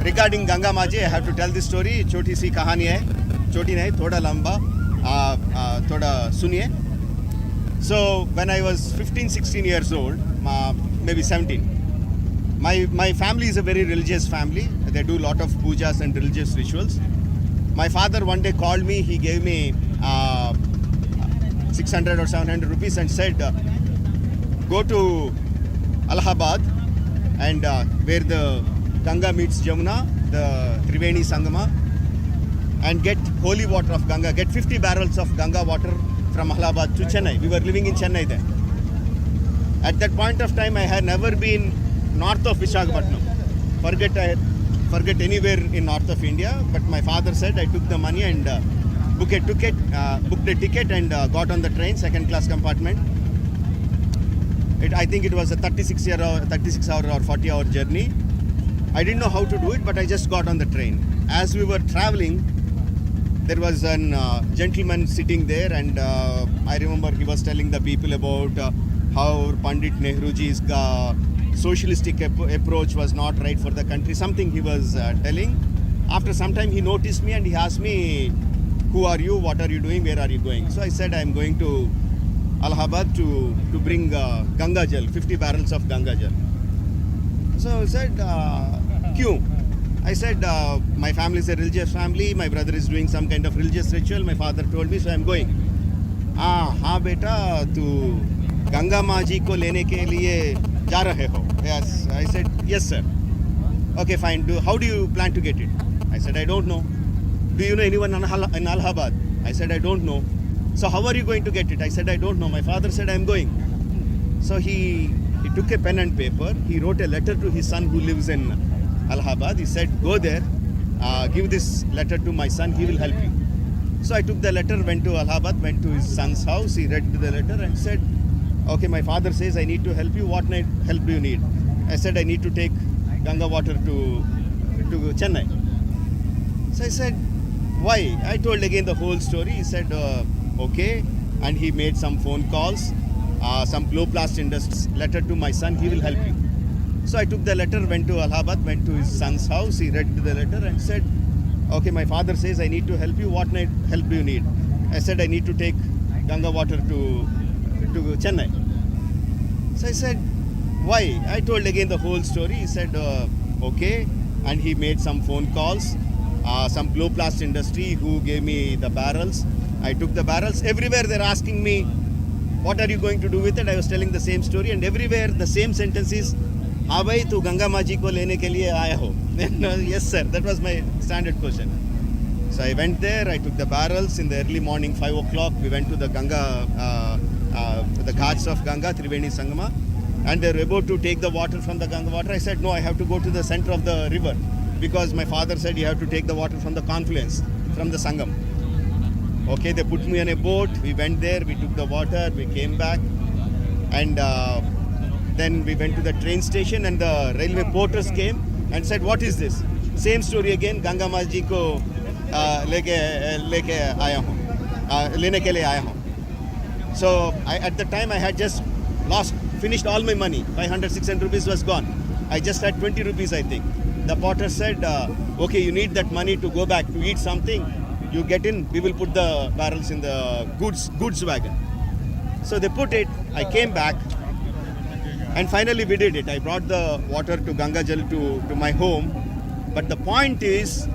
Regarding Ganga Maaji, I have to tell this story. छोटी सी कहानी है, छोटी नहीं, थोड़ा लंबा, थोड़ा सुनिए. So when I was 15-16 years old, maybe 17, my family is a very religious family. They do a lot of pujas and religious rituals. My father one day called me. He gave me 600 or 700 rupees and said, go to Allahabad and where the Ganga meets Jamuna, the Triveni Sangama, and get holy water of Ganga. Get 50 barrels of Ganga water from Allahabad to Chennai. We were living in Chennai then. At that point of time, I had never been north of Visakhapatnam. Forget anywhere in north of India. But my father said I took the money and booked a ticket and got on the train, second class compartment. I think it was a 36 hour or 40-hour journey. I didn't know how to do it, but I just got on the train. As we were traveling, there was a gentleman sitting there, and I remember he was telling the people about how Pandit Nehruji's socialistic approach was not right for the country. Something he was telling. After some time, he noticed me and he asked me, "Who are you? What are you doing? Where are you going?" So I said, "I am going to Allahabad to bring Ganga Jal, 50 barrels of Ganga Jal." So he said, "Kyun?" I said, my family is a religious family. My brother is doing some kind of religious ritual. My father told me, so I am going. हाँ बेटा तू गंगा माजी को लेने के लिए जा रहे हो? Yes. I said, yes sir. Okay fine. How do you plan to get it? I said, I don't know. Do you know anyone in Allahabad? I said, I don't know. So how are you going to get it? I said, I don't know. My father said, I am going. So he took a pen and paper. He wrote a letter to his son who lives in Allahabad. He said, go there, give this letter to my son, he will help you. So I took the letter, went to Allahabad, went to his son's house. He read the letter and said, okay, my father says I need to help you. What help do you need? I said, I need to take Ganga water to Chennai. So I said, why? I told again the whole story. He said, okay. And he made some phone calls, some Cloplast Industries letter to my son, he will help you. So I took the letter, went to Allahabad, went to his son's house. He read the letter and said, okay, my father says I need to help you. What help do you need? I said, I need to take Ganga water to Chennai. So I said, why? I told again the whole story. He said, okay. And he made some phone calls, some Cloplast Industry who gave me the barrels. I took the barrels. Everywhere they're asking me, what are you going to do with it? I was telling the same story, and everywhere the same sentence is, हाँ भाई तू गंगा माजी को लेने के लिए आया हो? Yes sir, that was my standard question. So I went there, I took the barrels in the early morning, 5 o'clock. We went to the Ganga, the ghats of Ganga, Triveni Sangama, and they were about to take the water from the Ganga water. I said, no, I have to go to the center of the river because my father said you have to take the water from the confluence, from the Sangam. Okay, they put me on a boat. We went there, we took the water, we came back, and then we went to the train station, and the railway porters came and said, what is this? Same story again, Ganga Maaji ko लेके आया हूँ, लेने के लिए आया हूँ. So at the time I had just finished all my money. 500-600 rupees was gone. I just had 20 rupees, I think. The porter said, okay, you need that money to go back to eat something. You get in, we will put the barrels in the goods wagon. So they put it. I came back. And finally we did it. I brought the water to Ganga Jal to my home. But the point is,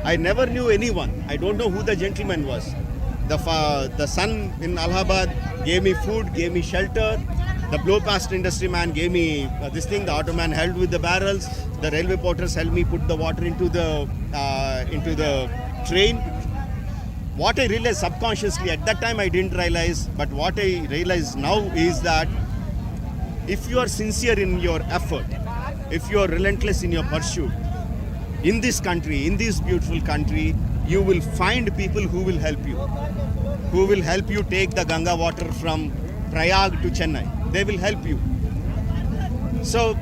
I never knew anyone. I don't know who the gentleman was. The son in Allahabad gave me food, gave me shelter. The Cloplast Industry man gave me this thing. The auto man helped with the barrels. The railway porters helped me put the water into the train. What I realized subconsciously, at that time I didn't realize, but what I realize now is that if you are sincere in your effort, if you are relentless in your pursuit, in this country, in this beautiful country, you will find people who will help you take the Ganga water from Prayag to Chennai. They will help you. So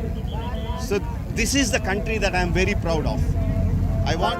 this is the country that I am very proud of. I want